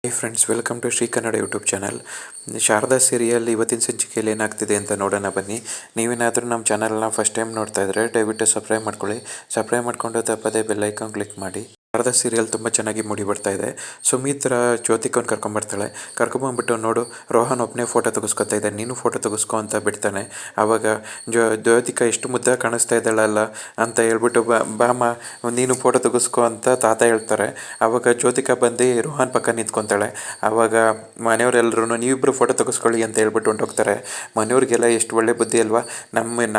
High friends, welcome to Shri Kannada YouTube channel. Sharada serial ಇವತ್ತಿನ ಸಂಚಿಕೆಯಲ್ಲಿ ಏನಾಗ್ತಿದೆ ಅಂತ ನೋಡೋಣ ಬನ್ನಿ. ನೀವೇನಾದರೂ ನಮ್ಮ ಚಾನಲ್ನ ಫಸ್ಟ್ ಟೈಮ್ ನೋಡ್ತಾ ಇದ್ದರೆ ದಯವಿಟ್ಟು ಸಬ್ಸ್ಕ್ರೈಬ್ ಮಾಡ್ಕೊಳ್ಳಿ. ಸಬ್ಸ್ಕ್ರೈಬ್ ಮಾಡ್ಕೊಂಡು ತಪ್ಪದೇ ಬೆಲ್ ಐಕಾನ್ ಕ್ಲಿಕ್ ಮಾಡಿ. ಶಾರದಾ ಸೀರಿಯಲ್ ತುಂಬ ಚೆನ್ನಾಗಿ ಮೂಡಿ ಬರ್ತಾ ಇದೆ. ಸುಮಿತ್ರ ಜ್ಯೋತಿಕನ್ ಕರ್ಕೊಂಬರ್ತಾಳೆ. ಕರ್ಕೊಂಬಂದ್ಬಿಟ್ಟು ನೋಡು, ರೋಹನ್ ಒಬ್ಬನೇ ಫೋಟೋ ತೆಗೆಸ್ಕೊತಾ ಇದ್ದಾನೆ, ನೀನು ಫೋಟೋ ತೆಗೆಸ್ಕೊ ಅಂತ ಬಿಡ್ತಾನೆ. ಆವಾಗ ಜ್ಯೋತಿಕಾ ಎಷ್ಟು ಮುದ್ದ ಕಾಣಿಸ್ತಾ ಇದ್ದಾಳಲ್ಲ ಅಂತ ಹೇಳ್ಬಿಟ್ಟು ಬಾಮ ನೀನು ಫೋಟೋ ತೆಗೆಸ್ಕೊ ಅಂತ ತಾತ ಹೇಳ್ತಾರೆ. ಆವಾಗ ಜ್ಯೋತಿಕಾ ಬಂದು ರೋಹನ್ ಪಕ್ಕ ನಿಂತ್ಕೊತಾಳೆ. ಆವಾಗ ಮನೆಯವರೆಲ್ಲರೂ ನೀವಿಬ್ಬರು ಫೋಟೋ ತೆಗೆಸ್ಕೊಳ್ಳಿ ಅಂತ ಹೇಳ್ಬಿಟ್ಟು ಹೊಂಟೋಗ್ತಾರೆ. ಮನೆಯವ್ರಿಗೆಲ್ಲ ಎಷ್ಟು ಒಳ್ಳೆ ಬುದ್ಧಿ ಅಲ್ವಾ,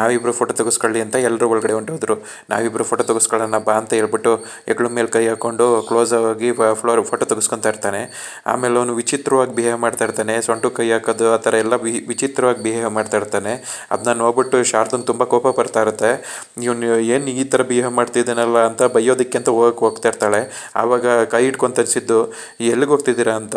ನಾವಿಬ್ಬರು ಫೋಟೋ ತೆಗೆಸ್ಕೊಳ್ಳಿ ಅಂತ ಎಲ್ಲರೂ ಒಳಗಡೆ ಹೊಂಟೋದ್ರು. ನಾವಿಬ್ಬರು ಫೋಟೋ ತೆಗೆಸ್ಕೊಳ್ಳೋಣ ಬಾ ಅಂತ ಹೇಳ್ಬಿಟ್ಟು ಹೆಗ್ಳು ಮೇಲೆ ಕೈ ಹಾಕ್ಕೊಂಡು ಕ್ಲೋಸ್ ಆಗಿ ಫೋಟೋ ತೆಗೆಸ್ಕೊತಾ ಇರ್ತಾನೆ. ಆಮೇಲೆ ಅವನು ವಿಚಿತ್ರವಾಗಿ ಬಿಹೇವ್ ಮಾಡ್ತಾ ಇರ್ತಾನೆ, ಸೊಂಟು ಕೈ ಹಾಕೋದು ಆ ಥರ ಎಲ್ಲ ವಿಚಿತ್ರವಾಗಿ ಬಿಹೇವ್ ಮಾಡ್ತಾ ಇರ್ತಾನೆ. ಅದನ್ನ ನೋಡ್ಬಿಟ್ಟು ಶಾರದನ್ ತುಂಬ ಕೋಪ ಬರ್ತಾ ಇರುತ್ತೆ. ಇವನು ಏನು ಈ ಥರ ಬಿಹೇವ್ ಮಾಡ್ತಿದ್ದಾನಲ್ಲ ಅಂತ ಬೈಯೋದಕ್ಕೆ ಅಂತ ಹೋಗ್ತಾ ಇರ್ತಾಳೆ. ಆವಾಗ ಕೈ ಹಿಡ್ಕೊಂಡು ತರಿಸಿದ್ದು ಎಲ್ಲಿಗೆ ಹೋಗ್ತಿದ್ದೀರಾ ಅಂತ.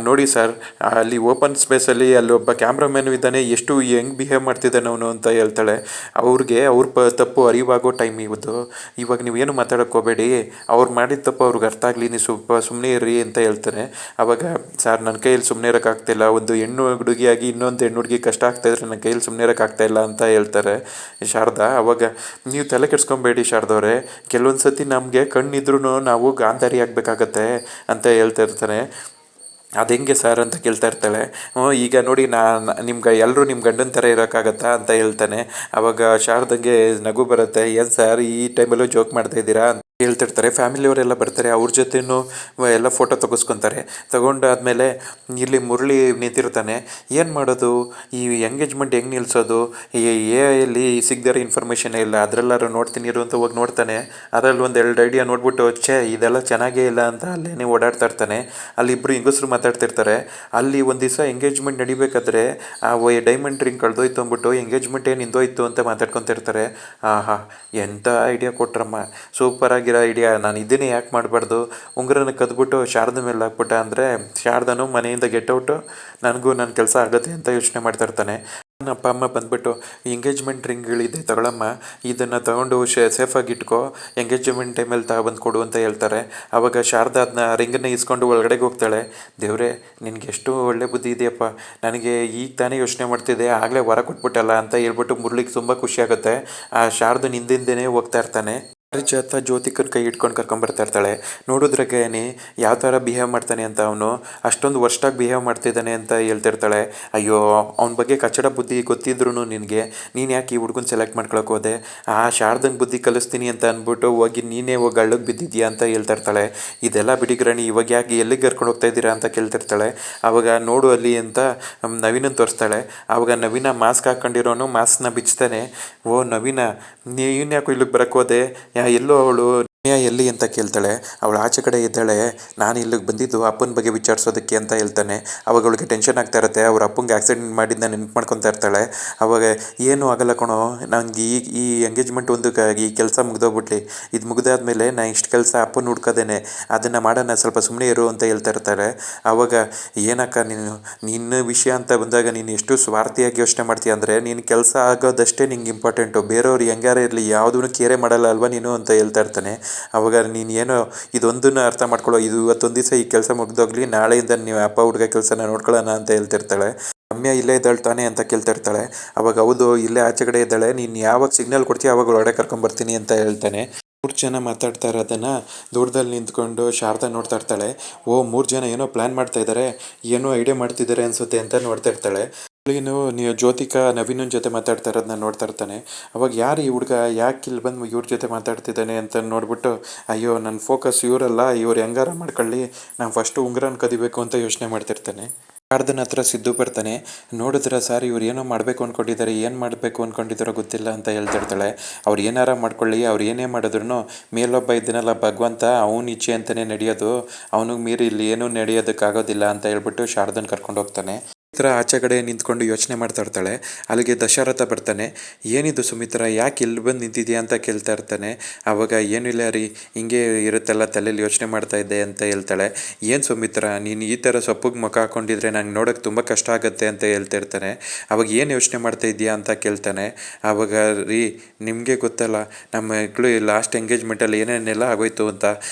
ನೋಡಿ ಸರ್, ಅಲ್ಲಿ ಓಪನ್ ಸ್ಪೇಸಲ್ಲಿ ಅಲ್ಲಿ ಒಬ್ಬ ಕ್ಯಾಮ್ರಾಮ್ಯಾನು ಇದ್ದಾನೆ, ಎಷ್ಟು ಹೆಂಗೆ ಬಿಹೇವ್ ಮಾಡ್ತಿದ್ದಾನೆ ಅವನು ಅಂತ ಹೇಳ್ತಾಳೆ. ಅವ್ರಿಗೆ ಅವ್ರ ತಪ್ಪು ಅರಿವಾಗೋ ಟೈಮ್ ಇವತ್ತು. ಇವಾಗ ನೀವೇನು ಮಾತಾಡೋಕ್ಕೆ ಹೋಗಬೇಡಿ, ಅವ್ರು ಮಾಡಿದ ತಪ್ಪು ಅವ್ರಿಗೆ ಅರ್ಥ ಆಗಲಿ, ನೀವು ಸುಮ್ಮನೆ ಇರ್ರಿ ಅಂತ ಹೇಳ್ತಾರೆ. ಆವಾಗ ಸರ್, ನನ್ನ ಕೈಯಲ್ಲಿ ಸುಮ್ಮನೆ ಇರೋಕ್ಕಾಗ್ತಿಲ್ಲ, ಒಂದು ಹೆಣ್ಣು ಹುಡುಗಿಯಾಗಿ ಇನ್ನೊಂದು ಹೆಣ್ಣು ಹುಡುಗಿ ಕಷ್ಟ ಆಗ್ತಾಯಿದ್ರೆ ನನ್ನ ಕೈಯಲ್ಲಿ ಸುಮ್ಮನೆ ಇರೋಕ್ಕಾಗ್ತಾಯಿಲ್ಲ ಅಂತ ಹೇಳ್ತಾರೆ ಶಾರದಾ. ಆವಾಗ ನೀವು ತಲೆ ಕೆಡ್ಸ್ಕೊಬೇಡಿ ಶಾರದವ್ರೆ, ಕೆಲವೊಂದು ಸತಿ ನಮಗೆ ಕಣ್ಣಿದ್ರೂ ನಾವು ಗಾಂಧಾರಿ ಆಗಬೇಕಾಗತ್ತೆ ಅಂತ ಹೇಳ್ತಾ ಇರ್ತಾನೆ. ಅದು ಹೆಂಗೆ ಸರ್ ಅಂತ ಕೇಳ್ತಾ ಇರ್ತಾಳೆ. ಈಗ ನೋಡಿ, ನಿಮ್ಗೆ ಎಲ್ಲರೂ ನಿಮ್ಮ ಗಂಡನ ಥರ ಇರೋಕ್ಕಾಗತ್ತಾ ಅಂತ ಹೇಳ್ತಾನೆ. ಆವಾಗ ಶಾರದಂಗೆ ನಗು ಬರುತ್ತೆ. ಏನು ಸರ್, ಈ ಟೈಮಲ್ಲೂ ಜೋಕ್ ಮಾಡ್ತಾ ಇದ್ದೀರಾ ಅಂತ ಹೇಳ್ತಿರ್ತಾರೆ. ಫ್ಯಾಮಿಲಿಯವರೆಲ್ಲ ಬರ್ತಾರೆ, ಅವ್ರ ಜೊತೆನೂ ಎಲ್ಲ ಫೋಟೋ ತೆಗೆಸ್ಕೊತಾರೆ. ತಗೊಂಡಾದ್ಮೇಲೆ ಇಲ್ಲಿ ಮುರಳಿ ನಿಂತಿರ್ತಾನೆ. ಏನು ಮಾಡೋದು, ಈ ಎಂಗೇಜ್ಮೆಂಟ್ ಹೆಂಗೆ ನಿಲ್ಲಿಸೋದು, ಈ ಎಲ್ಲಿ ಸಿಗದಿರೋ ಇನ್ಫಾರ್ಮೇಷನ್ ಇಲ್ಲ, ಅದರೆಲ್ಲರೂ ನೋಡ್ತೀನಿ ಇರು ಅಂತ ಹೋಗಿ ನೋಡ್ತಾನೆ. ಅದರಲ್ಲಿ ಒಂದು 2 ಐಡಿಯಾ ನೋಡ್ಬಿಟ್ಟು ಇದೆಲ್ಲ ಚೆನ್ನಾಗೇ ಇಲ್ಲ ಅಂತ ಅಲ್ಲೇ ಓಡಾಡ್ತಾ ಇರ್ತಾನೆ. ಅಲ್ಲಿ ಇಬ್ಬರು ಹೆಂಗಸರು ಮಾತಾಡ್ತಿರ್ತಾರೆ. ಅಲ್ಲಿ ಒಂದು ದಿವಸ ಎಂಗೇಜ್ಮೆಂಟ್ ನಡಿಬೇಕಾದ್ರೆ ಆ ಡೈಮಂಡ್ ರಿಂಗ್ ಕಳೆದೋಯ್ತು ಅಂದ್ಬಿಟ್ಟು ಎಂಗೇಜ್ಮೆಂಟ್ ಏನು ನಿಂದೋಯ್ತು ಅಂತ ಮಾತಾಡ್ಕೊತಿರ್ತಾರೆ. ಆಹಾ, ಎಂಥ ಐಡಿಯಾ ಕೊಟ್ರಮ್ಮ, ಸೂಪರ್ ಆಗಿರೋ ಐಡಿಯಾ, ನಾನು ಇದನ್ನೇ ಯಾಕೆ ಮಾಡಬಾರ್ದು. ಉಂಗುರನ ಕದ್ಬಿಟ್ಟು ಶಾರದ ಮೇಲೆ ಹಾಕ್ಬಿಟ್ಟ ಅಂದರೆ ಶಾರದನು ಮನೆಯಿಂದ ಗೆಟ್ಟೌಟು, ನನಗೂ ನನ್ನ ಕೆಲಸ ಆಗುತ್ತೆ ಅಂತ ಯೋಚನೆ ಮಾಡ್ತಾ ಇರ್ತಾನೆ. ನನ್ನ ಅಪ್ಪ ಅಮ್ಮ ಬಂದ್ಬಿಟ್ಟು ಎಂಗೇಜ್ಮೆಂಟ್ ರಿಂಗ್ಗಳಿದೆ ತಗೊಳಮ್ಮ, ಇದನ್ನು ತಗೊಂಡು ಸೇಫಾಗಿ ಇಟ್ಕೋ, ಎಂಗೇಜ್ಮೆಂಟ್ ಟೈಮಲ್ಲಿ ತಗೊಬಂದು ಕೊಡು ಅಂತ ಹೇಳ್ತಾರೆ. ಆವಾಗ ಶಾರದಾ ಅದನ್ನ ರಿಂಗನ್ನು ಇಸ್ಕೊಂಡು ಒಳಗಡೆಗೆ ಹೋಗ್ತಾಳೆ. ದೇವ್ರೆ, ನಿನಗೆ ಎಷ್ಟು ಒಳ್ಳೆ ಬುದ್ಧಿ ಇದೆಯಪ್ಪ, ನನಗೆ ಈಗ ತಾನೇ ಯೋಚನೆ ಮಾಡ್ತಿದ್ದೆ, ಆಗಲೇ ವರ ಕೊಟ್ಬಿಟ್ಟಲ್ಲ ಅಂತ ಹೇಳ್ಬಿಟ್ಟು ಮುರಳಿಗೆ ತುಂಬ ಖುಷಿಯಾಗುತ್ತೆ. ಆ ಶಾರದನ ಹಿಂದಿಂದನೇ ಹೋಗ್ತಾ ಇರ್ತಾನೆ. ಪಾರಿಜಾತ ಜ್ಯೋತಿಕನ ಕೈ ಹಿಡ್ಕೊಂಡು ಕರ್ಕೊಂಬರ್ತಾ ಇರ್ತಾಳೆ. ನೋಡಿದ್ರಾಗೇನೆ ಯಾವ ಥರ ಬಿಹೇವ್ ಮಾಡ್ತಾನೆ ಅಂತ, ಅವನು ಅಷ್ಟೊಂದು ವರ್ಷಾಗಿ ಬಿಹೇವ್ ಮಾಡ್ತಿದ್ದಾನೆ ಅಂತ ಹೇಳ್ತಿರ್ತಾಳೆ. ಅಯ್ಯೋ, ಅವನ ಬಗ್ಗೆ ಕಚ್ಚಡ ಬುದ್ಧಿ ಗೊತ್ತಿದ್ರು ನಿನಗೆ, ನೀನು ಯಾಕೆ ಈ ಹುಡುಗನ ಸೆಲೆಕ್ಟ್ ಮಾಡ್ಕೊಳಕ್ಕೆ ಹೋದೆ, ಆ ಶಾರದಂಗೆ ಬುದ್ಧಿ ಕಲಿಸ್ತೀನಿ ಅಂತ ಅಂದ್ಬಿಟ್ಟು ಹೋಗಿ ನೀನೇ ಹೋಗಿ ಹಳ್ಳಕ್ಕೆ ಬಿದ್ದಿದ್ಯಾ ಅಂತ ಹೇಳ್ತಾ ಇರ್ತಾಳೆ. ಇದೆಲ್ಲ ಬಿಡಿಗ್ರಾಣಿ, ಇವಾಗ ಯಾಕೆ ಎಲ್ಲಿಗೆ ಕರ್ಕೊಂಡು ಹೋಗ್ತಾ ಇದ್ದೀರಾ ಅಂತ ಕೇಳ್ತಿರ್ತಾಳೆ. ಆವಾಗ ನೋಡು ಅಲ್ಲಿ ಅಂತ ನವೀನನ್ನು ತೋರಿಸ್ತಾಳೆ. ಆವಾಗ ನವೀನ ಮಾಸ್ಕ್ ಹಾಕ್ಕೊಂಡಿರೋನು ಮಾಸ್ಕ್ನ ಬಿಚ್ತಾನೆ. ಓ ನವೀನ, ನೀನು ಯಾಕೋ ಇಲ್ಲಿಗೆ ಬರೋಕ್ಕೆ ಹೋದೆ, ಎಲ್ಲೋ ಅವಳು ಎಲ್ಲಿ ಅಂತ ಕೇಳ್ತಾಳೆ. ಅವಳು ಆಚೆ ಕಡೆ ಇದ್ದಾಳೆ, ನಾನು ಇಲ್ಲಿಗೆ ಬಂದಿದ್ದು ಅಪ್ಪನ ಬಗ್ಗೆ ವಿಚಾರಿಸೋದಕ್ಕೆ ಅಂತ ಹೇಳ್ತಾನೆ. ಅವಾಗ ಅವಳಿಗೆ ಟೆನ್ಷನ್ ಆಗ್ತಾ ಇರುತ್ತೆ. ಅವ್ರ ಅಪ್ಪಂಗೆ ಆಕ್ಸಿಡೆಂಟ್ ಮಾಡಿದ್ದ ನೆನ್ಪು ಮಾಡ್ಕೊತಾ ಇರ್ತಾಳೆ. ಅವಾಗ ಏನೂ ಆಗಲ್ಲ ಕಣೋ, ನಂಗೆ ಈ ಎಂಗೇಜ್ಮೆಂಟ್ ಒಂದು ಈ ಕೆಲಸ ಮುಗ್ದೋಗ್ಬಿಟ್ಲಿ, ಇದು ಮುಗಿದಾದ್ಮೇಲೆ ನಾನು ಇಷ್ಟು ಕೆಲಸ ಅಪ್ಪನ ಹುಡ್ಕೋದೇನೆ, ಅದನ್ನು ಮಾಡೋಣ, ಸ್ವಲ್ಪ ಸುಮ್ಮನೆ ಇರು ಅಂತ ಹೇಳ್ತಾ ಇರ್ತಾರೆ. ಆವಾಗ ಏನಕ್ಕ ನಿನ್ನ ವಿಷಯ ಅಂತ ಬಂದಾಗ ನೀನು ಎಷ್ಟು ಸ್ವಾರ್ಥಿಯಾಗಿ ಯೋಚನೆ ಮಾಡ್ತೀಯ ಅಂದರೆ, ನೀನು ಕೆಲಸ ಆಗೋದಷ್ಟೇ ನಿಂಗೆ ಇಂಪಾರ್ಟೆಂಟು, ಬೇರೆಯವ್ರು ಹೆಂಗಾರ ಇರಲಿ ಯಾವುದೂ ಕೇರೆ ಮಾಡಲ್ಲ ಅಲ್ವಾ ನೀನು ಅಂತ ಹೇಳ್ತಾ ಇರ್ತಾನೆ. ಅವಾಗ ನೀನು ಏನೋ ಇದೊಂದನ್ನು ಅರ್ಥ ಮಾಡ್ಕೊಳ್ಳೋ, ಇದು ಇವತ್ತೊಂದು ದಿವಸ ಈ ಕೆಲಸ ಮುಗ್ದೋಗ್ಲಿ, ನಾಳೆಯಿಂದ ನೀವು ಅಪ್ಪ ಹುಡುಗ ಕೆಲಸನ ನೋಡ್ಕೊಳ್ಳೋಣ ಅಂತ ಹೇಳ್ತಿರ್ತಾಳೆ. ರಮ್ಯಾ ಇಲ್ಲೇ ಇದ್ದಾಳೆ ತಾನೆ ಅಂತ ಕೇಳ್ತಿರ್ತಾಳೆ. ಅವಾಗ ಹೌದು, ಇಲ್ಲೇ ಆಚೆ ಕಡೆ ಇದ್ದಾಳೆ, ನೀನು ಯಾವಾಗ ಸಿಗ್ನಲ್ ಕೊಡ್ತೀಯ ಅವಾಗ ಒಳಗಡೆ ಕರ್ಕೊಂಬರ್ತೀನಿ ಅಂತ ಹೇಳ್ತಾನೆ. 3 ಜನ ಮಾತಾಡ್ತಾ ಇರೋದನ್ನು ದೂರದಲ್ಲಿ ನಿಂತ್ಕೊಂಡು ಶಾರದಾ ನೋಡ್ತಾ ಇರ್ತಾಳೆ. ಓ, 3 ಜನ ಏನೋ ಪ್ಲ್ಯಾನ್ ಮಾಡ್ತಾ ಇದ್ದಾರೆ, ಏನೋ ಐಡಿಯಾ ಮಾಡ್ತಿದ್ದಾರೆ ಅನಿಸುತ್ತೆ ಅಂತ ನೋಡ್ತಾ ಇರ್ತಾಳೆ. ನೀವು ಜ್ಯೋತಿಕಾ ನವೀನನ ಜೊತೆ ಮಾತಾಡ್ತಾ ಇರೋದನ್ನ ನೋಡ್ತಾ ಇರ್ತಾನೆ. ಅವಾಗ ಯಾರು ಈ ಹುಡುಗ, ಯಾಕೆ ಇಲ್ಲಿ ಬಂದು ಇವ್ರ ಜೊತೆ ಮಾತಾಡ್ತಿದ್ದಾನೆ ಅಂತ ನೋಡ್ಬಿಟ್ಟು, ಅಯ್ಯೋ ನನ್ನ ಫೋಕಸ್ ಇವರಲ್ಲ, ಇವ್ರು ಹೆಂಗಾರ ಮಾಡ್ಕೊಳ್ಳಿ, ನಾನು ಫಸ್ಟು ಉಂಗುರನ ಕದಿಬೇಕು ಅಂತ ಯೋಚನೆ ಮಾಡ್ತಿರ್ತಾನೆ. ಶಾರದನ ಹತ್ರ ಸಿದ್ದು ಬರ್ತಾನೆ. ನೋಡಿದ್ರೆ ಸರ್, ಇವ್ರು ಏನೋ ಮಾಡಬೇಕು ಅಂದ್ಕೊಂಡಿದ್ದಾರೆ, ಏನು ಮಾಡಬೇಕು ಅಂದ್ಕೊಂಡಿದ್ದಾರೋ ಗೊತ್ತಿಲ್ಲ ಅಂತ ಹೇಳ್ತಿರ್ತಾಳೆ. ಅವ್ರು ಏನಾರ ಮಾಡ್ಕೊಳ್ಳಿ, ಅವ್ರು ಏನೇ ಮಾಡಿದ್ರು ಮೇಲೊಬ್ಬ ಇದ್ದನಲ್ಲ ಭಗವಂತ, ಅವನ ಇಚ್ಛೆ ಅಂತಲೇ ನಡೆಯೋದು, ಅವನಿಗೆ ಮೀರಿ ಇಲ್ಲಿ ಏನೂ ನಡೆಯೋದಕ್ಕಾಗೋದಿಲ್ಲ ಅಂತ ಹೇಳ್ಬಿಟ್ಟು ಶಾರದನ ಕರ್ಕೊಂಡು ಹೋಗ್ತಾನೆ. ಸುಮಿತ್ರಾ ಆಚೆ ಕಡೆ ನಿಂತ್ಕೊಂಡು ಯೋಚನೆ ಮಾಡ್ತಾ ಇರ್ತಾಳೆ. ಅಲ್ಲಿಗೆ ದಶರಥ ಬರ್ತಾನೆ. ಏನಿದು ಸುಮಿತ್ರಾ, ಯಾಕೆ ಇಲ್ಲಿ ಬಂದು ನಿಂತಿದ್ಯಾ ಅಂತ ಕೇಳ್ತಾ ಇರ್ತಾನೆ. ಆವಾಗ ಏನಿಲ್ಲ ರೀ, ಹಿಂಗೆ ಇರುತ್ತಲ್ಲ ತಲೆಯಲ್ಲಿ ಯೋಚನೆ ಮಾಡ್ತಾ ಇದ್ದೆ ಅಂತ ಹೇಳ್ತಾಳೆ. ಏನು ಸುಮಿತ್ರಾ, ನೀನು ಈ ಥರ ಸೊಪ್ಪಿಗೆ ಮುಖ ಹಾಕೊಂಡಿದ್ರೆ ನಂಗೆ ನೋಡೋಕ್ಕೆ ತುಂಬ ಕಷ್ಟ ಆಗುತ್ತೆ ಅಂತ ಹೇಳ್ತಾ ಇರ್ತಾನೆ. ಅವಾಗ ಏನು ಯೋಚನೆ ಮಾಡ್ತಾ ಇದೆಯಾ ಅಂತ ಕೇಳ್ತಾನೆ. ಆವಾಗ ರೀ, ನಿಮಗೆ ಗೊತ್ತಲ್ಲ ನಮ್ಮ ಮಗಳು ಲಾಸ್ಟ್ ಎಂಗೇಜ್ಮೆಂಟಲ್ಲಿ ಏನೇನೆಲ್ಲ ಆಗೋಯ್ತು ಅಂತ,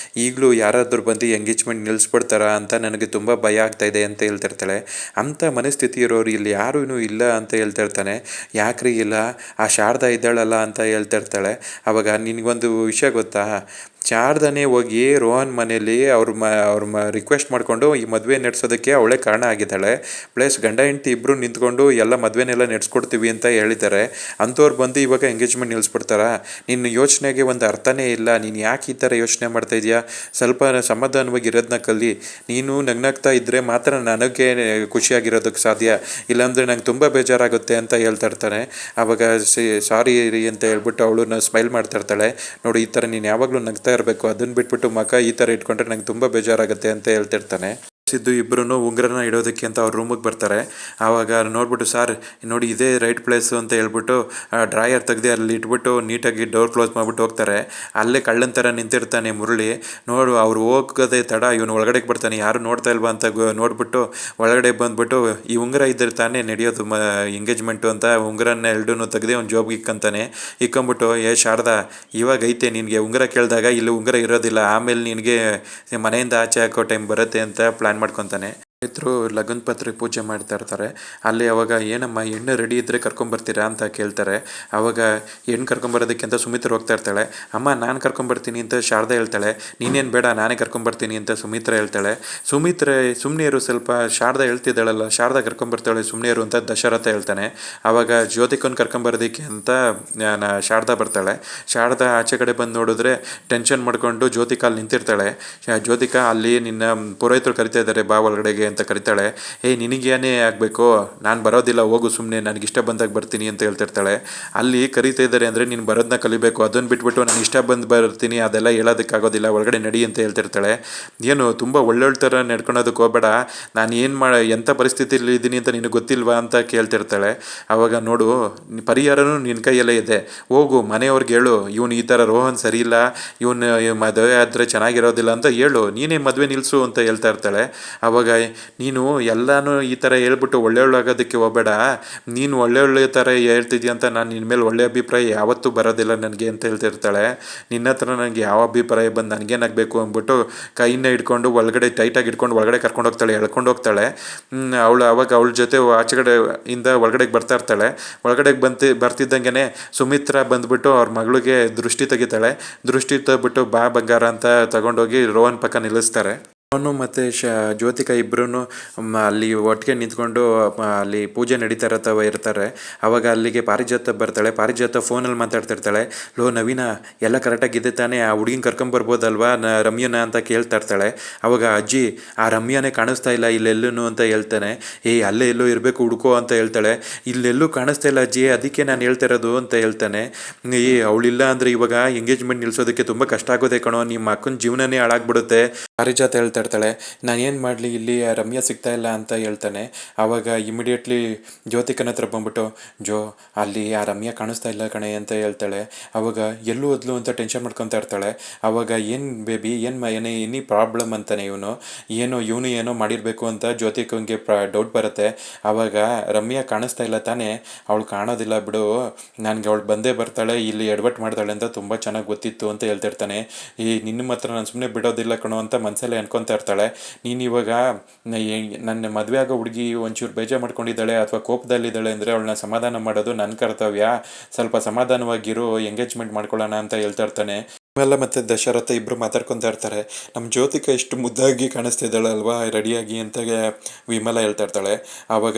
ಈಗಲೂ ಯಾರಾದರೂ ಬಂದು ಎಂಗೇಜ್ಮೆಂಟ್ ನಿಲ್ಲಿಸ್ಬಿಡ್ತಾರಾ ಅಂತ ನನಗೆ ತುಂಬ ಭಯ ಆಗ್ತಾ ಇದೆ ಅಂತ ಹೇಳ್ತಿರ್ತಾಳೆ. ಅಂಥ ಮನಸ್ಥಿತಿ ಇರೋರು ಇಲ್ಲಿ ಯಾರೂ ಇಲ್ಲ ಅಂತ ಹೇಳ್ತಿರ್ತಾನೆ. ಯಾಕ್ರಿ ಇಲ್ಲ, ಆ ಶಾರದಾ ಇದ್ದಾಳಲ್ಲ ಅಂತ ಹೇಳ್ತಿರ್ತಾಳೆ. ಅವಾಗ ನಿನಗೊಂದು ವಿಷಯ ಗೊತ್ತಾ, ಶಾರದಾನೇ ಹೋಗಿ ರೋಹನ್ ಮನೇಲಿ ಅವ್ರ ರಿಕ್ವೆಸ್ಟ್ ಮಾಡಿಕೊಂಡು ಈ ಮದುವೆ ನಡೆಸೋದಕ್ಕೆ ಅವಳೇ ಕಾರಣ ಆಗಿದ್ದಾಳೆ. ಪ್ಲಸ್ ಗಂಡ ಹೆಂಡತಿ ಇಬ್ಬರು ನಿಂತ್ಕೊಂಡು ಎಲ್ಲ ಮದುವೆನೆಲ್ಲ ನಡೆಸ್ಕೊಡ್ತೀವಿ ಅಂತ ಹೇಳಿದ್ದಾರೆ. ಅಂಥವ್ರು ಬಂದು ಇವಾಗ ಎಂಗೇಜ್ಮೆಂಟ್ ನಿಲ್ಲಿಸ್ಬಿಡ್ತಾರಾ? ನಿನ್ನ ಯೋಚನೆಗೆ ಒಂದು ಅರ್ಥನೇ ಇಲ್ಲ. ನೀನು ಯಾಕೆ ಈ ಥರ ಯೋಚನೆ ಮಾಡ್ತಾ ಇದೆಯಾ? ಸ್ವಲ್ಪ ಸಮಾಧಾನವಾಗಿ ಇರೋದನ್ನ ಕಲಿ. ನೀನು ನಗ್ನಾಗ್ತಾ ಇದ್ದರೆ ಮಾತ್ರ ನನಗೆ ಖುಷಿಯಾಗಿರೋದಕ್ಕೆ ಸಾಧ್ಯ, ಇಲ್ಲಾಂದರೆ ನಂಗೆ ತುಂಬ ಬೇಜಾರಾಗುತ್ತೆ ಅಂತ ಹೇಳ್ತಾ ಇರ್ತಾನೆ. ಆವಾಗ ಸಾರಿ ರೀ ಅಂತ ಹೇಳ್ಬಿಟ್ಟು ಅವಳು ಸ್ಮೈಲ್ ಮಾಡ್ತಾ ಇರ್ತಾಳೆ. ನೋಡಿ, ಈ ಥರ ನೀನು ಯಾವಾಗಲೂ ನಗ್ತಾ ಇರಬೇಕು, ಅದನ್ನು ಬಿಟ್ಬಿಟ್ಟು ಮಗ ಈ ಥರ ಇಟ್ಕೊಂಡ್ರೆ ನಂಗೆ ತುಂಬ ಬೇಜಾರಾಗುತ್ತೆ ಅಂತ ಹೇಳ್ತಿರ್ತಾನೆ. ಸಿದ್ದು ಇಬ್ಬರೂ ಉಂಗ್ರನ ಇಡೋದಕ್ಕೆ ಅಂತ ಅವ್ರ ರೂಮಿಗೆ ಬರ್ತಾರೆ. ಆವಾಗ ನೋಡ್ಬಿಟ್ಟು, ಸಾರ್ ನೋಡಿ ಇದೇ ರೈಟ್ ಪ್ಲೇಸು ಅಂತ ಹೇಳ್ಬಿಟ್ಟು ಡ್ರಾಯರ್ ತೆಗ್ದು ಅಲ್ಲಿ ಇಟ್ಬಿಟ್ಟು ನೀಟಾಗಿ ಡೋರ್ ಕ್ಲೋಸ್ ಮಾಡಿಬಿಟ್ಟು ಹೋಗ್ತಾರೆ. ಅಲ್ಲೇ ಕಳ್ಳನ ಥರ ನಿಂತಿರ್ತಾನೆ ಮುರಳಿ. ನೋಡು, ಅವ್ರು ಹೋಗೋದೇ ತಡ, ಇವನು ಒಳಗಡೆಗೆ ಬರ್ತಾನೆ, ಯಾರು ನೋಡ್ತಾ ಇಲ್ವಾ ಅಂತ ನೋಡ್ಬಿಟ್ಟು ಒಳಗಡೆ ಬಂದ್ಬಿಟ್ಟು, ಈ ಉಂಗುರ ಇದ್ದರೆ ತಾನೇ ನಡೆಯೋದು ಎಂಗೇಜ್ಮೆಂಟು ಅಂತ ಉಂಗುರನ್ನ ಎರಡೂ ತೆಗೆದು ಅವ್ನು ಜಾಬ್ಗೆ ಇಕ್ಕಂತಾನೆ. ಇಕ್ಕೊಂಬಿಟ್ಟು, ಶಾರದಾ, ಇವಾಗ ಐತೆ ನಿನಗೆ ಉಂಗುರ ಕೇಳಿದಾಗ ಇಲ್ಲಿ ಉಂಗುರ ಇರೋದಿಲ್ಲ, ಆಮೇಲೆ ನಿನಗೆ ಮನೆಯಿಂದ ಆಚೆ ಹಾಕೋ ಟೈಮ್ ಬರುತ್ತೆ ಅಂತ ಪ್ಲ್ಯಾನ್ ಮಾಡ್ಕೊತಾನೆ. ರೈತರು ಲಗ್ನ ಪತ್ರೆ ಪೂಜೆ ಮಾಡ್ತಾ ಇರ್ತಾರೆ. ಅಲ್ಲಿ ಅವಾಗ ಏನಮ್ಮ ಹೆಣ್ಣು ರೆಡಿ ಇದ್ದರೆ ಕರ್ಕೊಂಬರ್ತೀರಾ ಅಂತ ಕೇಳ್ತಾರೆ. ಅವಾಗ ಹೆಣ್ಣು ಕರ್ಕೊಂಬರೋದಕ್ಕೆ ಅಂತ ಸುಮಿತ್ರ ಹೋಗ್ತಾ ಇರ್ತಾಳೆ. ಅಮ್ಮ ನಾನು ಕರ್ಕೊಂಬರ್ತೀನಿ ಅಂತ ಶಾರದಾ ಹೇಳ್ತಾಳೆ. ನೀನೇನು ಬೇಡ, ನಾನೇ ಕರ್ಕೊಂಬರ್ತೀನಿ ಅಂತ ಸುಮಿತ್ರ ಹೇಳ್ತಾಳೆ. ಸುಮ್ಮನೆ ಇರು ಸ್ವಲ್ಪ, ಶಾರದಾ ಹೇಳ್ತಿದ್ದಾಳಲ್ಲ, ಶಾರದಾ ಕರ್ಕೊಂಬರ್ತಾಳೆ, ಸುಮ್ಮನೆ ಇರು ಅಂತ ದಶರಥ ಹೇಳ್ತಾನೆ. ಆವಾಗ ಜ್ಯೋತಿಕನ್ ಕರ್ಕೊಂಬರೋದಕ್ಕೆ ಅಂತ ಶಾರದಾ ಬರ್ತಾಳೆ. ಶಾರದಾ ಆಚೆ ಕಡೆ ಬಂದು ನೋಡಿದ್ರೆ ಟೆನ್ಷನ್ ಮಾಡ್ಕೊಂಡು ಜ್ಯೋತಿಕಾ ಅಲ್ಲಿ ನಿಂತಿರ್ತಾಳೆ. ಜ್ಯೋತಿಕಾ, ಅಲ್ಲಿ ನಿನ್ನ ಪುರೋಹಿತರು ಕರಿತಾ ಇದ್ದಾರೆ, ಬಾ ಒಳಗಡೆಗೆ ಅಂತ ಕರಿತಾಳೆ. ನಿನಗೇನೇ ಆಗಬೇಕು, ನಾನು ಬರೋದಿಲ್ಲ, ಹೋಗು ಸುಮ್ಮನೆ, ನನಗೆ ಇಷ್ಟ ಬಂದಾಗ ಬರ್ತೀನಿ ಅಂತ ಹೇಳ್ತಿರ್ತಾಳೆ. ಅಲ್ಲಿ ಕರಿತಾ ಇದ್ದಾರೆ ಅಂದರೆ ನೀನು ಬರೋದನ್ನ ಕಲಿಬೇಕು, ಅದನ್ನು ಬಿಟ್ಬಿಟ್ಟು ನಾನು ಇಷ್ಟ ಬಂದು ಬರ್ತೀನಿ ಅದೆಲ್ಲ ಹೇಳೋದಕ್ಕಾಗೋದಿಲ್ಲ, ಒಳಗಡೆ ನಡಿ ಅಂತ ಹೇಳ್ತಿರ್ತಾಳೆ. ಏನು ತುಂಬ ಒಳ್ಳೊಳ್ಳೆ ಥರ ನಡ್ಕೊಳೋದಕ್ಕೆ ಹೋಗಬೇಡ, ನಾನು ಎಂಥ ಪರಿಸ್ಥಿತಿಯಲ್ಲಿ ಇದ್ದೀನಿ ಅಂತ ನಿನಗೆ ಗೊತ್ತಿಲ್ವಾ ಅಂತ ಕೇಳ್ತಿರ್ತಾಳೆ. ಆವಾಗ ನೋಡು, ಪರಿಹಾರನೂ ನಿನ್ನ ಕೈಯಲ್ಲೇ ಇದೆ, ಹೋಗು ಮನೆಯವ್ರಿಗೆ ಹೇಳು, ಇವನು ಈ ಥರ ರೋಹನ್ ಸರಿ ಇಲ್ಲ, ಇವನು ಮದುವೆ ಆದರೆ ಚೆನ್ನಾಗಿರೋದಿಲ್ಲ ಅಂತ ಹೇಳು, ನೀನೇ ಮದುವೆ ನಿಲ್ಲಿಸು ಅಂತ ಹೇಳ್ತಾ ಇರ್ತಾಳೆ. ಆವಾಗ ನೀನು ಎಲ್ಲನೂ ಈ ಥರ ಹೇಳ್ಬಿಟ್ಟು ಆಗೋದಕ್ಕೆ ಹೋಗಬೇಡ, ನೀನು ಒಳ್ಳೆ ಥರ ಹೇಳ್ತಿದ್ಯಾ ಅಂತ ನಾನು ನಿನ್ನ ಮೇಲೆ ಒಳ್ಳೆ ಅಭಿಪ್ರಾಯ ಯಾವತ್ತೂ ಬರೋದಿಲ್ಲ ನನಗೆ ಅಂತ ಹೇಳ್ತಿರ್ತಾಳೆ. ನಿನ್ನ ಹತ್ರ ನನಗೆ ಯಾವ ಅಭಿಪ್ರಾಯ ಬಂದು ನನಗೇನಾಗಬೇಕು ಅಂದ್ಬಿಟ್ಟು ಕೈಯಿಂದ ಹಿಡ್ಕೊಂಡು ಒಳಗಡೆ ಟೈಟಾಗಿ ಹಿಡ್ಕೊಂಡು ಒಳಗಡೆ ಕರ್ಕೊಂಡು ಹೋಗ್ತಾಳೆ, ಎಳ್ಕೊಂಡು ಹೋಗ್ತಾಳೆ. ಅವಾಗ ಅವಳ ಜೊತೆ ಆಚೆಗಡೆ ಇಂದ ಒಳಗಡೆಗೆ ಬರ್ತಾ ಇರ್ತಾಳೆ. ಒಳಗಡೆಗೆ ಬರ್ತಿದ್ದಂಗೆ ಸುಮಿತ್ರಾ ಬಂದ್ಬಿಟ್ಟು ಅವ್ರ ಮಗಳಿಗೆ ದೃಷ್ಟಿ ತೆಗಿತಾಳೆ. ದೃಷ್ಟಿ ತೆಗೆದ್ಬಿಟ್ಟು ಬಾ ಬಂಗಾರ ಅಂತ ತಗೊಂಡೋಗಿ ರೋಹನ್ ಪಕ್ಕ ನಿಲ್ಲಿಸ್ತಾರೆ. ಅವನು ಮತ್ತು ಜ್ಯೋತಿಕಾ ಇಬ್ಬರೂ ಅಲ್ಲಿ ಒಟ್ಟಿಗೆ ನಿಂತ್ಕೊಂಡು ಅಲ್ಲಿ ಪೂಜೆ ನಡೀತಾ ಇರ್ತಾರೆ. ಆವಾಗ ಅಲ್ಲಿಗೆ ಪಾರಿಜಾತ ಬರ್ತಾಳೆ. ಪಾರಿಜಾತ ಫೋನಲ್ಲಿ ಮಾತಾಡ್ತಿರ್ತಾಳೆ. ಲೋ ನವೀನ, ಎಲ್ಲ ಕರೆಕ್ಟಾಗಿದೆ ತಾನೇ, ಆ ಹುಡುಗಿನ ಕರ್ಕೊಂಬರ್ಬೋದಲ್ವಾ ರಮ್ಯನ ಅಂತ ಕೇಳ್ತಾ ಇರ್ತಾಳೆ. ಅವಾಗ ಅಜ್ಜಿ, ಆ ರಮ್ಯನೇ ಕಾಣಿಸ್ತಾ ಇಲ್ಲ ಇಲ್ಲೆಲ್ಲೂ ಅಂತ ಹೇಳ್ತಾನೆ. ಅಲ್ಲೇ ಎಲ್ಲೋ ಇರಬೇಕು ಹುಡುಕೋ ಅಂತ ಹೇಳ್ತಾಳೆ. ಇಲ್ಲೆಲ್ಲೂ ಕಾಣಿಸ್ತಾ ಇಲ್ಲ ಅಜ್ಜಿ, ಅದಕ್ಕೆ ನಾನು ಹೇಳ್ತಾ ಇರೋದು ಅಂತ ಹೇಳ್ತಾನೆ. ಅವಳಿಲ್ಲ ಅಂದರೆ ಇವಾಗ ಎಂಗೇಜ್ಮೆಂಟ್ ನಿಲ್ಲಿಸೋದಕ್ಕೆ ತುಂಬ ಕಷ್ಟ ಆಗೋದೆ ಕಣೋ, ನಿಮ್ಮ ಅಕ್ಕನ ಜೀವನನೇ ಹಾಳಾಗ್ಬಿಡುತ್ತೆ. ಪಾರಿಜಾತ ಹೇಳ್ತಾ ಇರ್ತಾಳೆ. ನಾನು ಏನು ಮಾಡಲಿ, ಇಲ್ಲಿ ರಮ್ಯಾ ಸಿಗ್ತಾ ಇಲ್ಲ ಅಂತ ಹೇಳ್ತಾನೆ. ಆವಾಗ ಇಮಿಡಿಯೇಟ್ಲಿ ಜ್ಯೋತಿಕನ ಹತ್ರ ಬಂದ್ಬಿಟ್ಟು, ಅಲ್ಲಿ ಆ ರಮ್ಯಾ ಕಾಣಿಸ್ತಾ ಇಲ್ಲ ಕಣೆ ಅಂತ ಹೇಳ್ತಾಳೆ. ಆವಾಗ ಎಲ್ಲೂ ಹೋದ್ಲು ಅಂತ ಟೆನ್ಷನ್ ಮಾಡ್ಕೊತಾ ಇರ್ತಾಳೆ. ಆವಾಗ ಏನು ಬೇಬಿ, ಎನಿ ಪ್ರಾಬ್ಲಮ್ ಅಂತಾನೆ ಇವನು ಏನೋ ಮಾಡಿರಬೇಕು ಅಂತ ಜ್ಯೋತಿಕಂಗೆ ಡೌಟ್ ಬರುತ್ತೆ. ಆವಾಗ ರಮ್ಯಾ ಕಾಣಿಸ್ತಾ ಇಲ್ಲ ತಾನೇ, ಅವಳು ಕಾಣೋದಿಲ್ಲ ಬಿಡು, ನನಗೆ ಅವಳು ಬಂದೇ ಬರ್ತಾಳೆ, ಇಲ್ಲಿ ಎಡವಟ್ಟು ಮಾಡ್ತಾಳೆ ಅಂತ ತುಂಬ ಚೆನ್ನಾಗಿ ಗೊತ್ತಿತ್ತು ಅಂತ ಹೇಳ್ತಿರ್ತಾನೆ. ನಿನ್ನ ಹತ್ರ ನಾನು ಸುಮ್ಮನೆ ಬಿಡೋದಿಲ್ಲ ಕಣೋ ಅಂತ ಮನಸ್ಸಲ್ಲೇ ಅನ್ಕೊತಾ ಇರ್ತಾಳೆ. ನೀನು ಇವಾಗ ನನ್ನ ಮದುವೆ ಆಗೋ ಹುಡುಗಿ ಒಂಚೂರು ಬೇಜಾರು ಮಾಡ್ಕೊಂಡಿದ್ದಾಳೆ ಅಥವಾ ಕೋಪದಲ್ಲಿದ್ದಾಳೆ ಅಂದರೆ ಅವಳನ್ನ ಸಮಾಧಾನ ಮಾಡೋದು ನನ್ನ ಕರ್ತವ್ಯ, ಸ್ವಲ್ಪ ಸಮಾಧಾನವಾಗಿರು, ಎಂಗೇಜ್ಮೆಂಟ್ ಮಾಡ್ಕೊಳ್ಳೋಣ ಅಂತ ಹೇಳ್ತಾ ಇರ್ತಾನೆ. ಆಮೇಲೆ ಮತ್ತೆ ದಶರಥ ಇಬ್ಬರು ಮಾತಾಡ್ಕೊತಾ ಇರ್ತಾರೆ. ನಮ್ಮ ಜ್ಯೋತಿಕಾ ಎಷ್ಟು ಮುದ್ದಾಗಿ ಕಾಣಿಸ್ತಾ ಇದ್ದಾಳೆ ಅಲ್ವಾ ರೆಡಿಯಾಗಿ ಅಂತ ವಿಮಲ ಹೇಳ್ತಾ ಇರ್ತಾಳೆ. ಆವಾಗ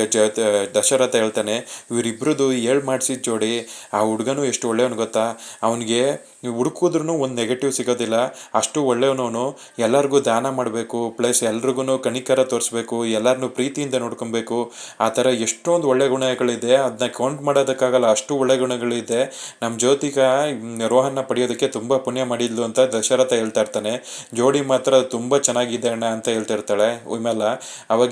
ದಶರಥ ಹೇಳ್ತಾನೆ, ಇವರಿಬ್ರದ್ದು ಮಾಡಿಸಿದ ಜೋಡಿ, ಆ ಹುಡುಗನೂ ಎಷ್ಟು ಒಳ್ಳೆಯವನು ಗೊತ್ತಾ, ಅವನಿಗೆ ಹುಡುಕಿದ್ರೂ ಒಂದು ನೆಗೆಟಿವ್ ಸಿಗೋದಿಲ್ಲ, ಅಷ್ಟು ಒಳ್ಳೆಯವನವನು. ಎಲ್ಲರಿಗೂ ದಾನ ಮಾಡಬೇಕು, ಪ್ಲಸ್ ಎಲ್ರಿಗೂ ಕನಿಕರ ತೋರಿಸ್ಬೇಕು, ಎಲ್ಲರನ್ನೂ ಪ್ರೀತಿಯಿಂದ ನೋಡ್ಕೊಬೇಕು, ಆ ಥರ ಎಷ್ಟೊಂದು ಒಳ್ಳೆ ಗುಣಗಳಿದೆ, ಅದನ್ನ ಕೌಂಟ್ ಮಾಡೋದಕ್ಕಾಗಲ್ಲ, ಅಷ್ಟು ಒಳ್ಳೆ ಗುಣಗಳಿದೆ. ನಮ್ಮ ಜ್ಯೋತಿಕಾ ರೋಹನ್ನ ಪಡೆಯೋದಕ್ಕೆ ತುಂಬ ಪುಣ್ಯ ಮಾಡಿದ್ಲು ಅಂತ ದಶರಥ ಹೇಳ್ತಾ ಇರ್ತಾನೆ. ಜೋಡಿ ಮಾತ್ರ ತುಂಬ ಚೆನ್ನಾಗಿದೆ ಅಣ್ಣ ಅಂತ ಹೇಳ್ತಾ ಇರ್ತಾಳೆ ವಿಮಲ. ಅವಾಗ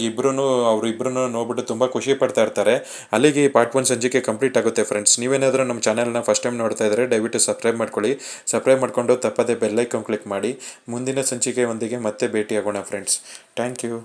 ಅವರಿಬ್ರು ನೋಡ್ಬಿಟ್ಟು ತುಂಬ ಖುಷಿ ಪಡ್ತಾ ಇರ್ತಾರೆ. ಅಲ್ಲಿಗೆ ಪಾರ್ಟ್ 1 ಸಂಚಿಕೆ ಕಂಪ್ಲೀಟ್ ಆಗುತ್ತೆ ಫ್ರೆಂಡ್ಸ್. ನೀವೇನಾದರೂ ನಮ್ಮ ಚಾನಲ್ನ ಫಸ್ಟ್ ಟೈಮ್ ನೋಡ್ತಾ ಇದ್ದರೆ ದಯವಿಟ್ಟು ಸಬ್ಸ್ಕ್ರೈಬ್ ಮಾಡ್ಕೊಳ್ಳಿ. ಸಬ್ಸ್ಕ್ರೈಬ್ ಮಾಡ್ಕೊಂಡು ತಪ್ಪದೇ ಬೆಲ್ಲೈಕನ್ ಕ್ಲಿಕ್ ಮಾಡಿ. ಮುಂದಿನ ಸಂಚಿಕೆಯೊಂದಿಗೆ ಮತ್ತೆ ಭೇಟಿಯಾಗೋಣ ಫ್ರೆಂಡ್ಸ್. Thank you.